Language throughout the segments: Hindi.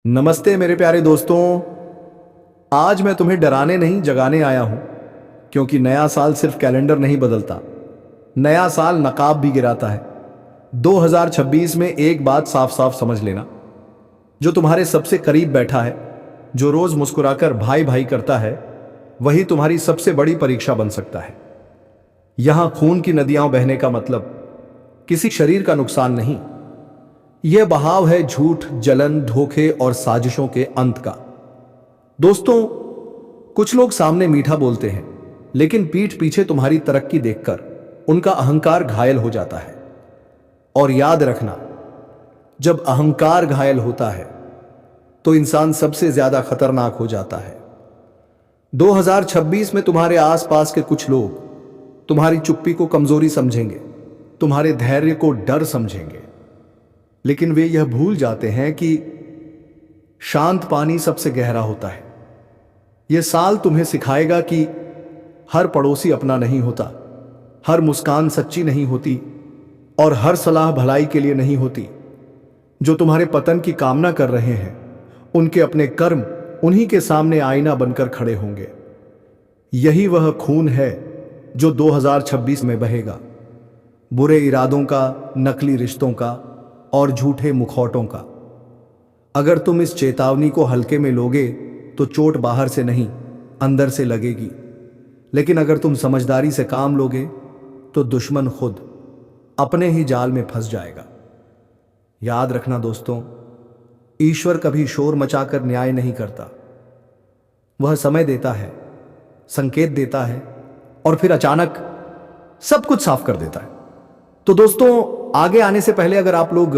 नमस्ते मेरे प्यारे दोस्तों। आज मैं तुम्हें डराने नहीं जगाने आया हूं, क्योंकि नया साल सिर्फ कैलेंडर नहीं बदलता, नया साल नकाब भी गिराता है। 2026 में एक बात साफ साफ समझ लेना, जो तुम्हारे सबसे करीब बैठा है, जो रोज मुस्कुराकर भाई भाई करता है, वही तुम्हारी सबसे बड़ी परीक्षा बन सकता है। यहां खून की नदियां बहने का मतलब किसी शरीर का नुकसान नहीं, यह बहाव है झूठ, जलन, धोखे और साजिशों के अंत का। दोस्तों, कुछ लोग सामने मीठा बोलते हैं, लेकिन पीठ पीछे तुम्हारी तरक्की देखकर उनका अहंकार घायल हो जाता है। और याद रखना, जब अहंकार घायल होता है तो इंसान सबसे ज्यादा खतरनाक हो जाता है। 2026 में तुम्हारे आसपास के कुछ लोग तुम्हारी चुप्पी को कमजोरी समझेंगे, तुम्हारे धैर्य को डर समझेंगे, लेकिन वे यह भूल जाते हैं कि शांत पानी सबसे गहरा होता है। यह साल तुम्हें सिखाएगा कि हर पड़ोसी अपना नहीं होता, हर मुस्कान सच्ची नहीं होती और हर सलाह भलाई के लिए नहीं होती। जो तुम्हारे पतन की कामना कर रहे हैं, उनके अपने कर्म उन्हीं के सामने आईना बनकर खड़े होंगे। यही वह खून है जो 2026 में बहेगा, बुरे इरादों का, नकली रिश्तों का और झूठे मुखौटों का। अगर तुम इस चेतावनी को हल्के में लोगे तो चोट बाहर से नहीं, अंदर से लगेगी। लेकिन अगर तुम समझदारी से काम लोगे तो दुश्मन खुद अपने ही जाल में फंस जाएगा। याद रखना दोस्तों, ईश्वर कभी शोर मचाकर न्याय नहीं करता। वह समय देता है, संकेत देता है और फिर अचानक सब कुछ साफ कर देता है। तो दोस्तों, आगे आने से पहले अगर आप लोग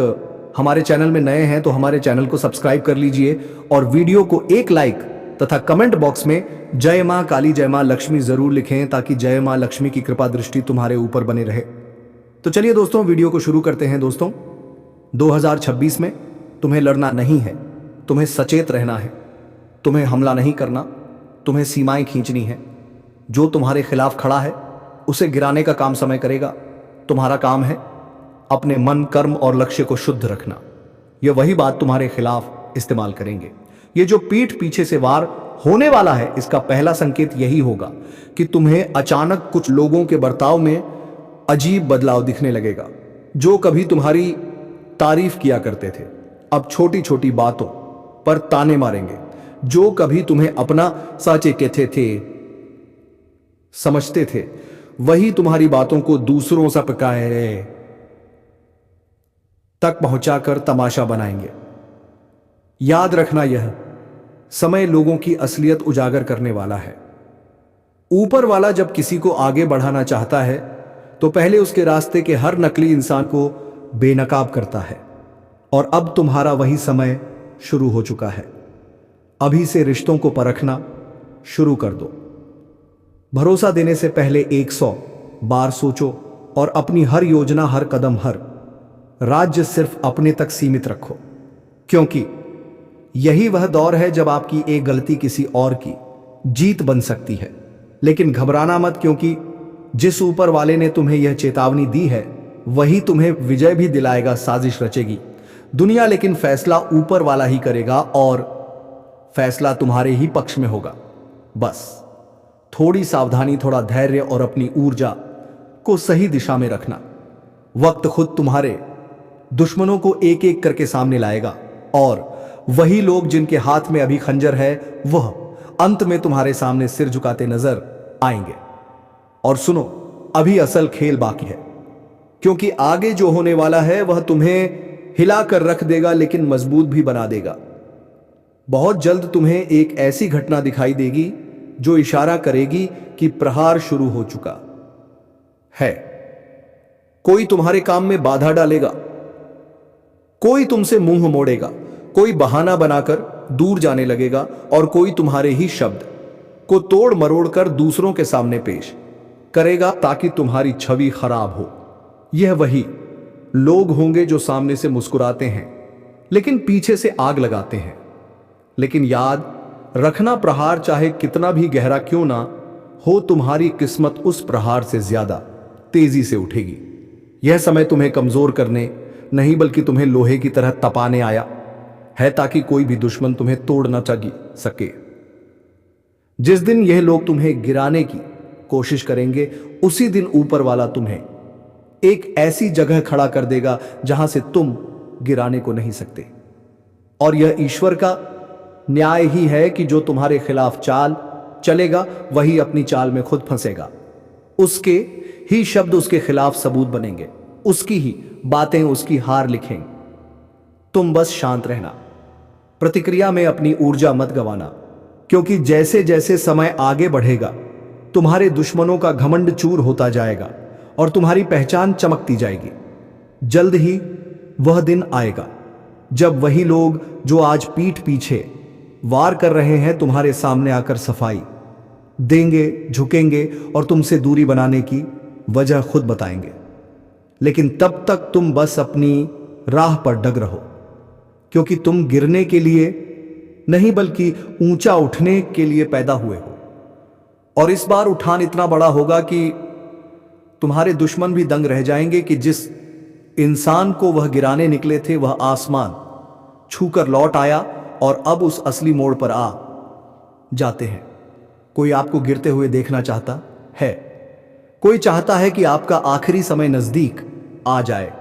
हमारे चैनल में नए हैं तो हमारे चैनल को सब्सक्राइब कर लीजिए और वीडियो को एक लाइक तथा कमेंट बॉक्स में जय मां काली, जय मां लक्ष्मी जरूर लिखें, ताकि जय मां लक्ष्मी की कृपा दृष्टि तुम्हारे ऊपर बने रहे। तो चलिए दोस्तों, वीडियो को शुरू करते हैं। दोस्तों, 2026 में तुम्हें लड़ना नहीं है, तुम्हें सचेत रहना है। तुम्हें हमला नहीं करना, तुम्हें सीमाएं खींचनी है। जो तुम्हारे खिलाफ खड़ा है उसे गिराने का काम समय करेगा। तुम्हारा काम है अपने मन, कर्म और लक्ष्य को शुद्ध रखना। यह वही बात तुम्हारे खिलाफ इस्तेमाल करेंगे। ये जो पीठ पीछे से वार होने वाला है, इसका पहला संकेत यही होगा कि तुम्हें अचानक कुछ लोगों के बर्ताव में अजीब बदलाव दिखने लगेगा। जो कभी तुम्हारी तारीफ किया करते थे, अब छोटी छोटी बातों पर ताने मारेंगे। जो कभी तुम्हें अपना साचे कहते थे, समझते थे, वही तुम्हारी बातों को दूसरों से पकाए तक पहुंचाकर तमाशा बनाएंगे। याद रखना, यह समय लोगों की असलियत उजागर करने वाला है। ऊपर वाला जब किसी को आगे बढ़ाना चाहता है तो पहले उसके रास्ते के हर नकली इंसान को बेनकाब करता है। और अब तुम्हारा वही समय शुरू हो चुका है। अभी से रिश्तों को परखना शुरू कर दो। भरोसा देने से पहले 100 बार सोचो और अपनी हर योजना, हर कदम, हर राज्य सिर्फ अपने तक सीमित रखो, क्योंकि यही वह दौर है जब आपकी एक गलती किसी और की जीत बन सकती है। लेकिन घबराना मत, क्योंकि जिस ऊपर वाले ने तुम्हें यह चेतावनी दी है, वही तुम्हें विजय भी दिलाएगा। साजिश रचेगी दुनिया, लेकिन फैसला ऊपर वाला ही करेगा और फैसला तुम्हारे ही पक्ष में होगा। बस थोड़ी सावधानी, थोड़ा धैर्य और अपनी ऊर्जा को सही दिशा में रखना। वक्त खुद तुम्हारे दुश्मनों को एक एक करके सामने लाएगा, और वही लोग जिनके हाथ में अभी खंजर है, वह अंत में तुम्हारे सामने सिर झुकाते नजर आएंगे। और सुनो, अभी असल खेल बाकी है, क्योंकि आगे जो होने वाला है वह तुम्हें हिला कर रख देगा, लेकिन मजबूत भी बना देगा। बहुत जल्द तुम्हें एक ऐसी घटना दिखाई देगी जो इशारा करेगी कि प्रहार शुरू हो चुका है। कोई तुम्हारे काम में बाधा डालेगा, कोई तुमसे मुंह मोड़ेगा, कोई बहाना बनाकर दूर जाने लगेगा, और कोई तुम्हारे ही शब्द को तोड़ मरोड़ कर दूसरों के सामने पेश करेगा ताकि तुम्हारी छवि खराब हो। यह वही लोग होंगे जो सामने से मुस्कुराते हैं लेकिन पीछे से आग लगाते हैं। लेकिन याद रखना, प्रहार चाहे कितना भी गहरा क्यों ना हो, तुम्हारी किस्मत उस प्रहार से ज्यादा तेजी से उठेगी। यह समय तुम्हें कमजोर करने नहीं, बल्कि तुम्हें लोहे की तरह तपाने आया है ताकि कोई भी दुश्मन तुम्हें तोड़ न सके। जिस दिन यह लोग तुम्हें गिराने की कोशिश करेंगे, उसी दिन ऊपर वाला तुम्हें एक ऐसी जगह खड़ा कर देगा जहां से तुम गिराने को नहीं सकते। और यह ईश्वर का न्याय ही है कि जो तुम्हारे खिलाफ चाल चलेगा वही अपनी चाल में खुद फंसेगा। उसके ही शब्द उसके खिलाफ सबूत बनेंगे, उसकी ही बातें उसकी हार लिखेंगे। तुम बस शांत रहना, प्रतिक्रिया में अपनी ऊर्जा मत गंवाना, क्योंकि जैसे जैसे समय आगे बढ़ेगा तुम्हारे दुश्मनों का घमंड चूर होता जाएगा और तुम्हारी पहचान चमकती जाएगी। जल्द ही वह दिन आएगा जब वही लोग जो आज पीठ पीछे वार कर रहे हैं तुम्हारे सामने आकर सफाई देंगे, झुकेंगे और तुमसे दूरी बनाने की वजह खुद बताएंगे। लेकिन तब तक तुम बस अपनी राह पर डग रहो, क्योंकि तुम गिरने के लिए नहीं बल्कि ऊंचा उठने के लिए पैदा हुए हो। और इस बार उठान इतना बड़ा होगा कि तुम्हारे दुश्मन भी दंग रह जाएंगे कि जिस इंसान को वह गिराने निकले थे वह आसमान छूकर लौट आया और अब उस असली मोड़ पर आ जाते हैं। कोई आपको गिरते हुए देखना चाहता है, कोई चाहता है कि आपका आखिरी समय नजदीक आ जाए।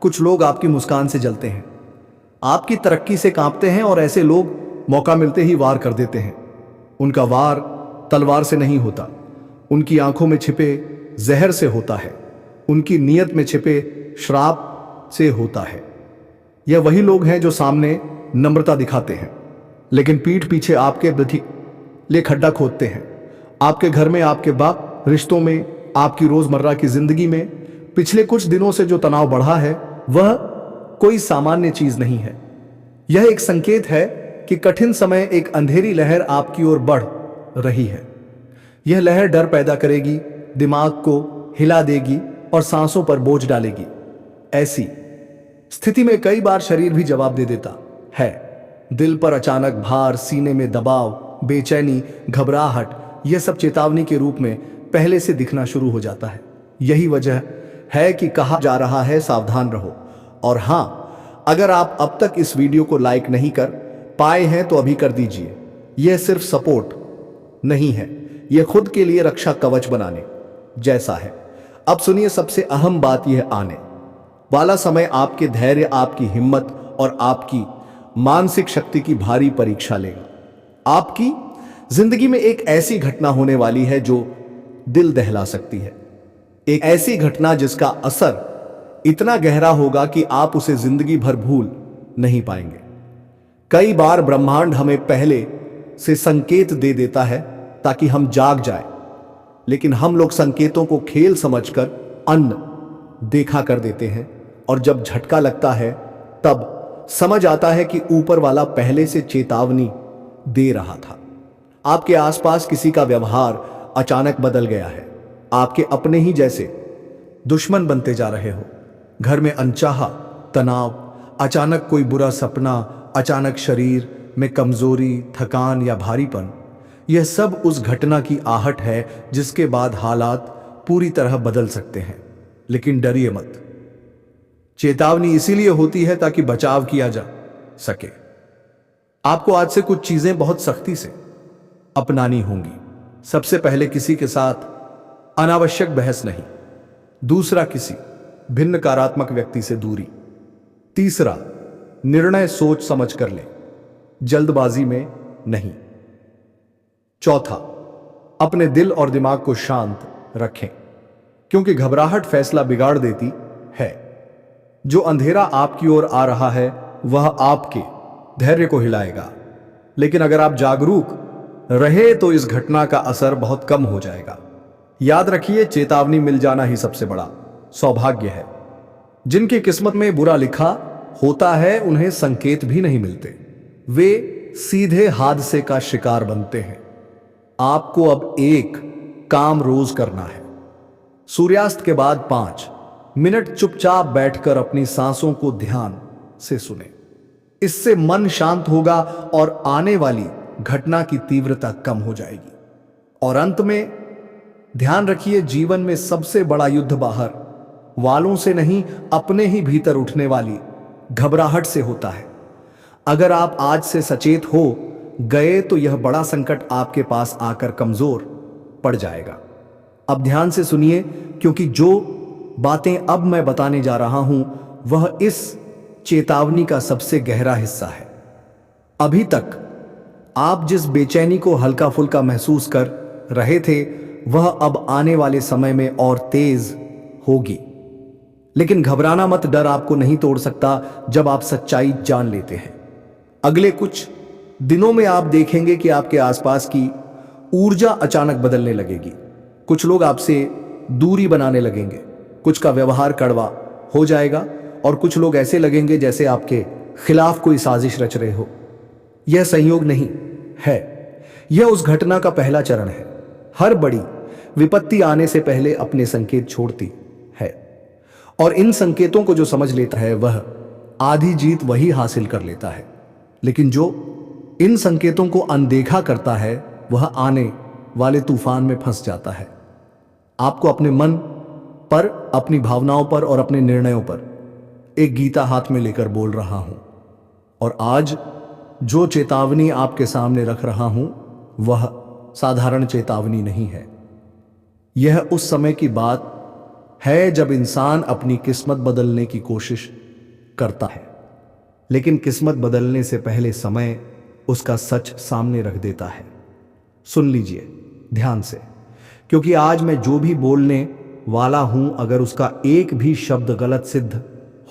कुछ लोग आपकी मुस्कान से जलते हैं, आपकी तरक्की से कांपते हैं और ऐसे लोग मौका मिलते ही वार कर देते हैं। उनका वार तलवार से नहीं होता, उनकी आंखों में छिपे जहर से होता है, उनकी नीयत में छिपे श्राप से होता है। यह वही लोग हैं जो सामने नम्रता दिखाते हैं लेकिन पीठ पीछे आपके प्रति लिए खड्डा खोदते हैं। आपके घर में, आपके बाप रिश्तों में, आपकी रोजमर्रा की जिंदगी में पिछले कुछ दिनों से जो तनाव बढ़ा है वह कोई सामान्य चीज नहीं है। यह एक संकेत है कि कठिन समय एक अंधेरी लहर आपकी ओर बढ़ रही है। यह लहर डर पैदा करेगी, दिमाग को हिला देगी और सांसों पर बोझ डालेगी। ऐसी स्थिति में कई बार शरीर भी जवाब दे देता है। दिल पर अचानक भार, सीने में दबाव, बेचैनी, घबराहट, यह सब चेतावनी के रूप में पहले से दिखना शुरू हो जाता है। यही वजह है कि कहा जा रहा है सावधान रहो। और हां, अगर आप अब तक इस वीडियो को लाइक नहीं कर पाए हैं तो अभी कर दीजिए। यह सिर्फ सपोर्ट नहीं है, यह खुद के लिए रक्षा कवच बनाने जैसा है। अब सुनिए सबसे अहम बात, यह आने वाला समय आपके धैर्य, आपकी हिम्मत और आपकी मानसिक शक्ति की भारी परीक्षा लेगा। आपकी जिंदगी में एक ऐसी घटना होने वाली है जो दिल दहला सकती है। एक ऐसी घटना जिसका असर इतना गहरा होगा कि आप उसे जिंदगी भर भूल नहीं पाएंगे। कई बार ब्रह्मांड हमें पहले से संकेत दे देता है ताकि हम जाग जाएं, लेकिन हम लोग संकेतों को खेल समझकर अन्न देखा कर देते हैं और जब झटका लगता है तब समझ आता है कि ऊपर वाला पहले से चेतावनी दे रहा था। आपके आसपास किसी का व्यवहार अचानक बदल गया है, आपके अपने ही जैसे दुश्मन बनते जा रहे हो। घर में अनचाहा तनाव, अचानक कोई बुरा सपना, अचानक शरीर में कमजोरी, थकान या भारीपन, यह सब उस घटना की आहट है जिसके बाद हालात पूरी तरह बदल सकते हैं। लेकिन डरिए मत, चेतावनी इसीलिए होती है ताकि बचाव किया जा सके। आपको आज से कुछ चीजें बहुत सख्ती से अपनानी होंगी। सबसे पहले, किसी के साथ अनावश्यक बहस नहीं। दूसरा, किसी भिन्न नकारात्मक व्यक्ति से दूरी। तीसरा, निर्णय सोच समझ कर लें, जल्दबाजी में नहीं। चौथा, अपने दिल और दिमाग को शांत रखें, क्योंकि घबराहट फैसला बिगाड़ देती है। जो अंधेरा आपकी ओर आ रहा है वह आपके धैर्य को हिलाएगा, लेकिन अगर आप जागरूक रहे तो इस घटना का असर बहुत कम हो जाएगा। याद रखिए, चेतावनी मिल जाना ही सबसे बड़ा सौभाग्य है। जिनकी किस्मत में बुरा लिखा होता है उन्हें संकेत भी नहीं मिलते, वे सीधे हादसे का शिकार बनते हैं। आपको अब एक काम रोज करना है। सूर्यास्त के बाद 5 मिनट चुपचाप बैठकर अपनी सांसों को ध्यान से सुने। इससे मन शांत होगा और आने वाली घटना की तीव्रता कम हो जाएगी। और अंत में ध्यान रखिए, जीवन में सबसे बड़ा युद्ध बाहर वालों से नहीं, अपने ही भीतर उठने वाली घबराहट से होता है। अगर आप आज से सचेत हो गए तो यह बड़ा संकट आपके पास आकर कमजोर पड़ जाएगा। अब ध्यान से सुनिए, क्योंकि जो बातें अब मैं बताने जा रहा हूं वह इस चेतावनी का सबसे गहरा हिस्सा है। अभी तक आप जिस बेचैनी को हल्का फुल्का महसूस कर रहे थे वह अब आने वाले समय में और तेज होगी। लेकिन घबराना मत, डर आपको नहीं तोड़ सकता जब आप सच्चाई जान लेते हैं। अगले कुछ दिनों में आप देखेंगे कि आपके आसपास की ऊर्जा अचानक बदलने लगेगी। कुछ लोग आपसे दूरी बनाने लगेंगे, कुछ का व्यवहार कड़वा हो जाएगा और कुछ लोग ऐसे लगेंगे जैसे आपके खिलाफ कोई साजिश रच रहे हो। यह संयोग नहीं है, यह उस घटना का पहला चरण है। हर बड़ी विपत्ति आने से पहले अपने संकेत छोड़ती है और इन संकेतों को जो समझ लेता है वह आधी जीत वही हासिल कर लेता है। लेकिन जो इन संकेतों को अनदेखा करता है वह आने वाले तूफान में फंस जाता है। आपको अपने मन पर, अपनी भावनाओं पर और अपने निर्णयों पर एक गीता हाथ में लेकर बोल रहा हूं। और आज जो चेतावनी आपके सामने रख रहा हूं वह साधारण चेतावनी नहीं है। यह उस समय की बात है जब इंसान अपनी किस्मत बदलने की कोशिश करता है, लेकिन किस्मत बदलने से पहले समय उसका सच सामने रख देता है। सुन लीजिए ध्यान से, क्योंकि आज मैं जो भी बोलने वाला हूं अगर उसका एक भी शब्द गलत सिद्ध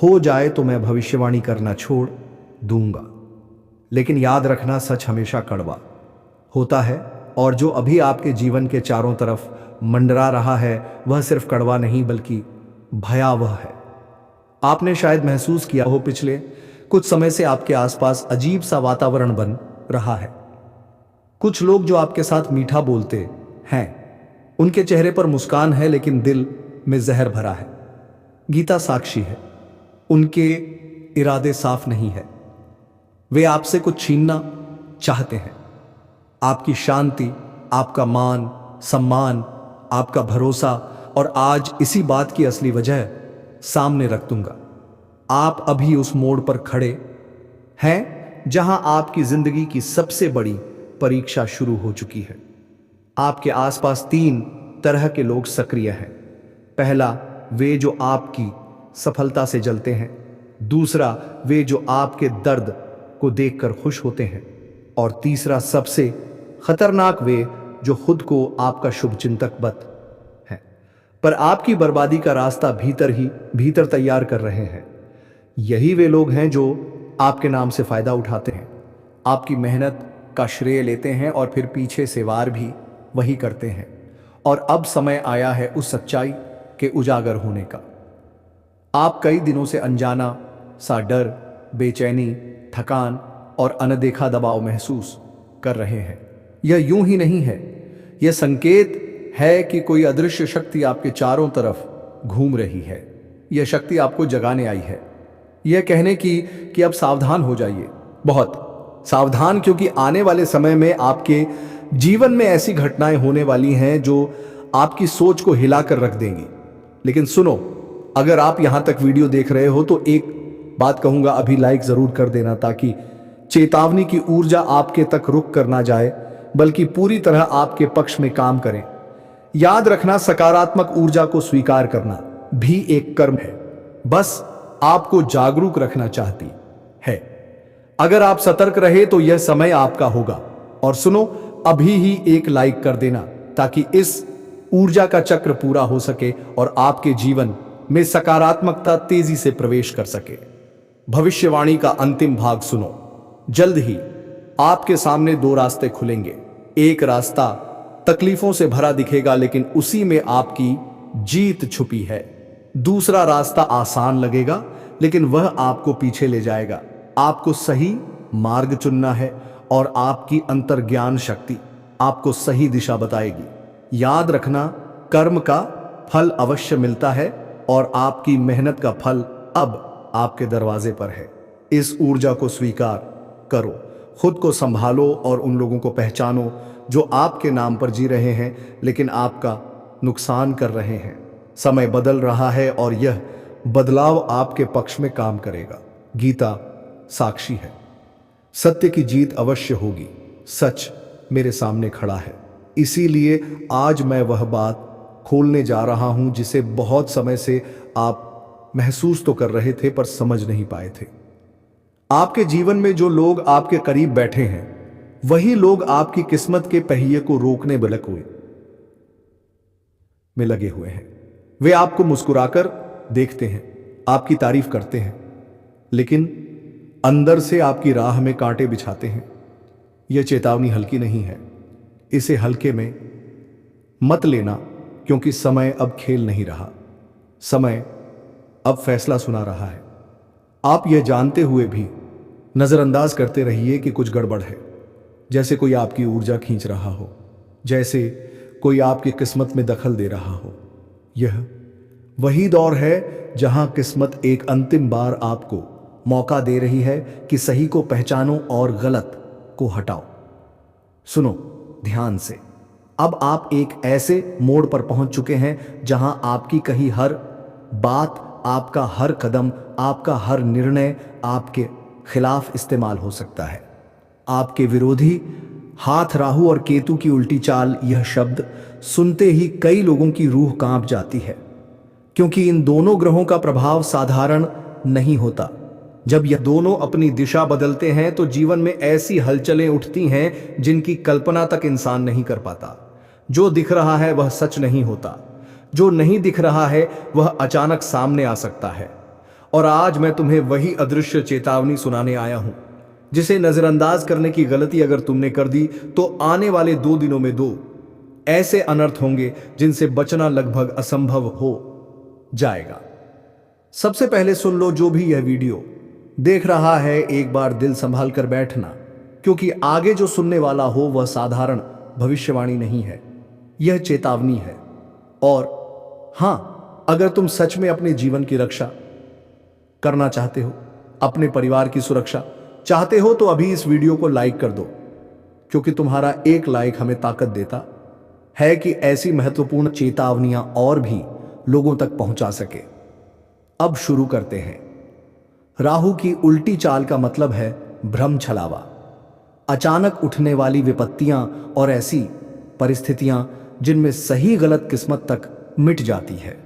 हो जाए तो मैं भविष्यवाणी करना छोड़ दूंगा। लेकिन याद रखना, सच हमेशा कड़वा होता है और जो अभी आपके जीवन के चारों तरफ मंडरा रहा है वह सिर्फ कड़वा नहीं बल्कि भयावह है। आपने शायद महसूस किया हो पिछले कुछ समय से आपके आसपास अजीब सा वातावरण बन रहा है। कुछ लोग जो आपके साथ मीठा बोलते हैं, उनके चेहरे पर मुस्कान है लेकिन दिल में जहर भरा है। गीता साक्षी है, उनके इरादे साफ नहीं है। वे आपसे कुछ छीनना चाहते हैं, आपकी शांति, आपका मान सम्मान, आपका भरोसा। और आज इसी बात की असली वजह सामने रख दूंगा। आप अभी उस मोड़ पर खड़े हैं जहां आपकी जिंदगी की सबसे बड़ी परीक्षा शुरू हो चुकी है। आपके आसपास 3 तरह के लोग सक्रिय हैं। पहला, वे जो आपकी सफलता से जलते हैं। दूसरा, वे जो आपके दर्द को देखकर खुश होते हैं। और तीसरा, सबसे खतरनाक, वे जो खुद को आपका शुभचिंतक बत है पर आपकी बर्बादी का रास्ता भीतर तैयार कर रहे हैं। यही वे लोग हैं जो आपके नाम से फायदा उठाते हैं, आपकी मेहनत का श्रेय लेते हैं और फिर पीछे से वार भी वही करते हैं। और अब समय आया है उस सच्चाई के उजागर होने का। आप कई दिनों से अनजाना सा डर, बेचैनी, थकान और अनदेखा दबाव महसूस कर रहे हैं। यह यूं ही नहीं है, यह संकेत है कि कोई अदृश्य शक्ति आपके चारों तरफ घूम रही है। यह शक्ति आपको जगाने आई है, यह कहने की कि अब सावधान हो जाइए, बहुत सावधान, क्योंकि आने वाले समय में आपके जीवन में ऐसी घटनाएं होने वाली हैं जो आपकी सोच को हिलाकर रख देंगी। लेकिन सुनो, अगर आप यहां तक वीडियो देख रहे हो तो एक बात कहूंगा, अभी लाइक जरूर कर देना ताकि चेतावनी की ऊर्जा आपके तक रुक कर ना जाए बल्कि पूरी तरह आपके पक्ष में काम करें। याद रखना, सकारात्मक ऊर्जा को स्वीकार करना भी एक कर्म है, बस आपको जागरूक रखना चाहती है। अगर आप सतर्क रहे तो यह समय आपका होगा। और सुनो, अभी ही एक लाइक कर देना ताकि इस ऊर्जा का चक्र पूरा हो सके और आपके जीवन में सकारात्मकता तेजी से प्रवेश कर सके। भविष्यवाणी का अंतिम भाग सुनो। जल्द ही आपके सामने 2 रास्ते खुलेंगे। एक रास्ता तकलीफों से भरा दिखेगा लेकिन उसी में आपकी जीत छुपी है। दूसरा रास्ता आसान लगेगा लेकिन वह आपको पीछे ले जाएगा। आपको सही मार्ग चुनना है और आपकी अंतर्ज्ञान शक्ति आपको सही दिशा बताएगी। याद रखना, कर्म का फल अवश्य मिलता है और आपकी मेहनत का फल अब आपके दरवाजे पर है। इस ऊर्जा को स्वीकार करो, खुद को संभालो और उन लोगों को पहचानो जो आपके नाम पर जी रहे हैं लेकिन आपका नुकसान कर रहे हैं। समय बदल रहा है और यह बदलाव आपके पक्ष में काम करेगा। गीता साक्षी है। सत्य की जीत अवश्य होगी। सच मेरे सामने खड़ा है, इसीलिए आज मैं वह बात खोलने जा रहा हूं जिसे बहुत समय से आप महसूस तो कर रहे थे पर समझ नहीं पाए थे। आपके जीवन में जो लोग आपके करीब बैठे हैं वही लोग आपकी किस्मत के पहिए को रोकने में लगे हुए हैं। वे आपको मुस्कुराकर देखते हैं, आपकी तारीफ करते हैं, लेकिन अंदर से आपकी राह में कांटे बिछाते हैं। यह चेतावनी हल्की नहीं है, इसे हल्के में मत लेना, क्योंकि समय अब खेल नहीं रहा। समय अब फैसला सुना रहा है। आप यह जानते हुए भी नजरअंदाज करते रहिए कि कुछ गड़बड़ है, जैसे कोई आपकी ऊर्जा खींच रहा हो, जैसे कोई आपकी किस्मत में दखल दे रहा हो। यह वही दौर है जहां किस्मत एक अंतिम बार आपको मौका दे रही है कि सही को पहचानो और गलत को हटाओ। सुनो ध्यान से, अब आप एक ऐसे मोड़ पर पहुंच चुके हैं जहां आपकी कही हर बात, आपका हर कदम, आपका हर निर्णय आपके खिलाफ इस्तेमाल हो सकता है। आपके विरोधी हाथ राहु और केतु की उल्टी चाल, यह शब्द सुनते ही कई लोगों की रूह कांप जाती है, क्योंकि इन दोनों ग्रहों का प्रभाव साधारण नहीं होता। जब यह दोनों अपनी दिशा बदलते हैं तो जीवन में ऐसी हलचलें उठती हैं जिनकी कल्पना तक इंसान नहीं कर पाता। जो दिख रहा है वह सच नहीं होता, जो नहीं दिख रहा है वह अचानक सामने आ सकता है। और आज मैं तुम्हें वही अदृश्य चेतावनी सुनाने आया हूं, जिसे नजरअंदाज करने की गलती अगर तुमने कर दी तो आने वाले 2 दिनों में 2 ऐसे अनर्थ होंगे जिनसे बचना लगभग असंभव हो जाएगा। सबसे पहले सुन लो, जो भी यह वीडियो देख रहा है, एक बार दिल संभाल कर बैठना, क्योंकि आगे जो सुनने वाला हो वह साधारण भविष्यवाणी नहीं है, यह चेतावनी है। और हां, अगर तुम सच में अपने जीवन की रक्षा करना चाहते हो, अपने परिवार की सुरक्षा चाहते हो, तो अभी इस वीडियो को लाइक कर दो, क्योंकि तुम्हारा एक लाइक हमें ताकत देता है कि ऐसी महत्वपूर्ण चेतावनियां और भी लोगों तक पहुंचा सके। अब शुरू करते हैं। राहु की उल्टी चाल का मतलब है भ्रम छलावा, अचानक उठने वाली विपत्तियां और ऐसी परिस्थितियां जिनमें सही गलत किस्मत तक मिट जाती है।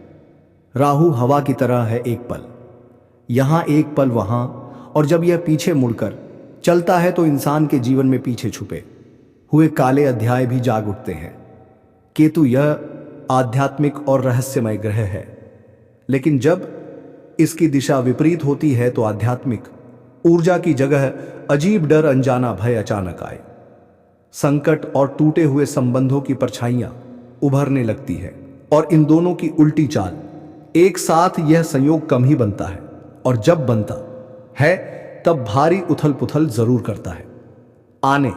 राहु हवा की तरह है, एक पल यहां एक पल वहां, और जब यह पीछे मुड़कर चलता है तो इंसान के जीवन में पीछे छुपे हुए काले अध्याय भी जाग उठते हैं। केतु यह आध्यात्मिक और रहस्यमय ग्रह है, लेकिन जब इसकी दिशा विपरीत होती है तो आध्यात्मिक ऊर्जा की जगह अजीब डर, अनजाना भय अचानक आए। संकट और टूटे हुए संबंधों की परछाइयां उभरने लगती है, और इन दोनों की उल्टी चाल एक साथ, यह संयोग कम ही बनता है, और जब बनता है तब भारी उथल पुथल जरूर करता है। आने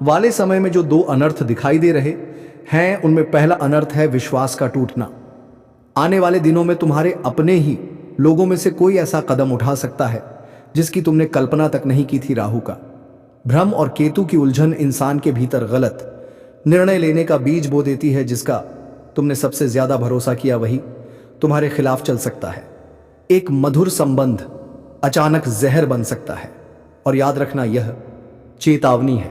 वाले समय में जो 2 अनर्थ दिखाई दे रहे हैं, उनमें पहला अनर्थ है विश्वास का टूटना। आने वाले दिनों में तुम्हारे अपने ही लोगों में से कोई ऐसा कदम उठा सकता है जिसकी तुमने कल्पना तक नहीं की थी। राहु का भ्रम और केतु की उलझन इंसान के भीतर गलत निर्णय लेने का बीज बो देती है। जिसका तुमने सबसे ज्यादा भरोसा किया वही तुम्हारे खिलाफ चल सकता है। एक मधुर संबंध अचानक जहर बन सकता है। और याद रखना, यह चेतावनी है,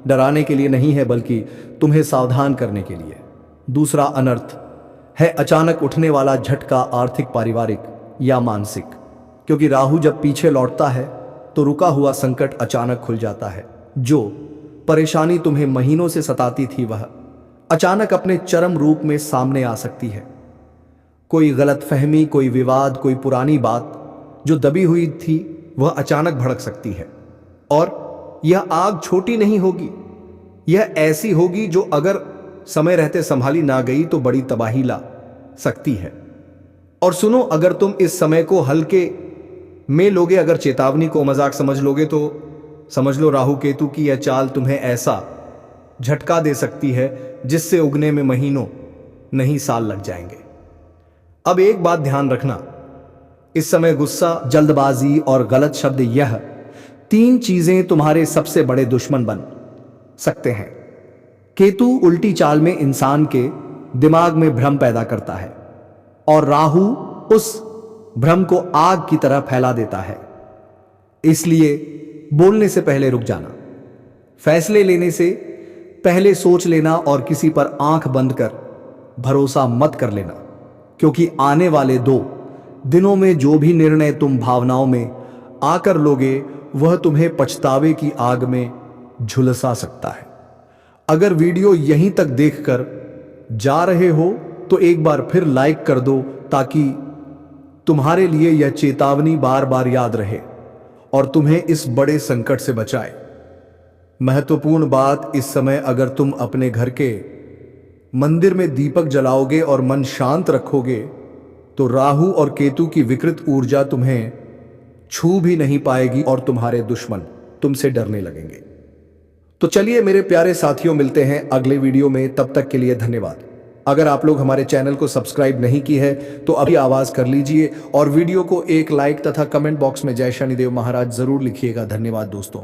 डराने के लिए नहीं है, बल्कि तुम्हें सावधान करने के लिए। दूसरा अनर्थ है अचानक उठने वाला झटका, आर्थिक, पारिवारिक या मानसिक, क्योंकि राहु जब पीछे लौटता है तो रुका हुआ संकट अचानक खुल जाता है। जो परेशानी तुम्हें महीनों से सताती थी वह अचानक अपने चरम रूप में सामने आ सकती है। कोई गलतफहमी, कोई विवाद, कोई पुरानी बात जो दबी हुई थी वह अचानक भड़क सकती है। और यह आग छोटी नहीं होगी, यह ऐसी होगी जो अगर समय रहते संभाली ना गई तो बड़ी तबाही ला सकती है। और सुनो, अगर तुम इस समय को हल्के में लोगे, अगर चेतावनी को मजाक समझ लोगे, तो समझ लो राहु केतु की यह चाल तुम्हें ऐसा झटका दे सकती है जिससे उगने में महीनों नहीं साल लग जाएंगे। अब एक बात ध्यान रखना, इस समय गुस्सा, जल्दबाजी और गलत शब्द, यह 3 चीजें तुम्हारे सबसे बड़े दुश्मन बन सकते हैं। केतु उल्टी चाल में इंसान के दिमाग में भ्रम पैदा करता है और राहु उस भ्रम को आग की तरह फैला देता है। इसलिए बोलने से पहले रुक जाना, फैसले लेने से पहले सोच लेना और किसी पर आंख बंद कर भरोसा मत कर लेना, क्योंकि आने वाले 2 दिनों में जो भी निर्णय तुम भावनाओं में आकर लोगे वह तुम्हें पछतावे की आग में झुलसा सकता है। अगर वीडियो यहीं तक देखकर जा रहे हो तो एक बार फिर लाइक कर दो, ताकि तुम्हारे लिए यह चेतावनी बार बार याद रहे और तुम्हें इस बड़े संकट से बचाए। महत्वपूर्ण बात, इस समय अगर तुम अपने घर के मंदिर में दीपक जलाओगे और मन शांत रखोगे तो राहु और केतु की विकृत ऊर्जा तुम्हें छू भी नहीं पाएगी और तुम्हारे दुश्मन तुमसे डरने लगेंगे। तो चलिए मेरे प्यारे साथियों, मिलते हैं अगले वीडियो में। तब तक के लिए धन्यवाद। अगर आप लोग हमारे चैनल को सब्सक्राइब नहीं की है तो अभी आवाज कर लीजिए और वीडियो को एक लाइक तथा कमेंट बॉक्स में जय शनिदेव महाराज जरूर लिखिएगा। धन्यवाद दोस्तों।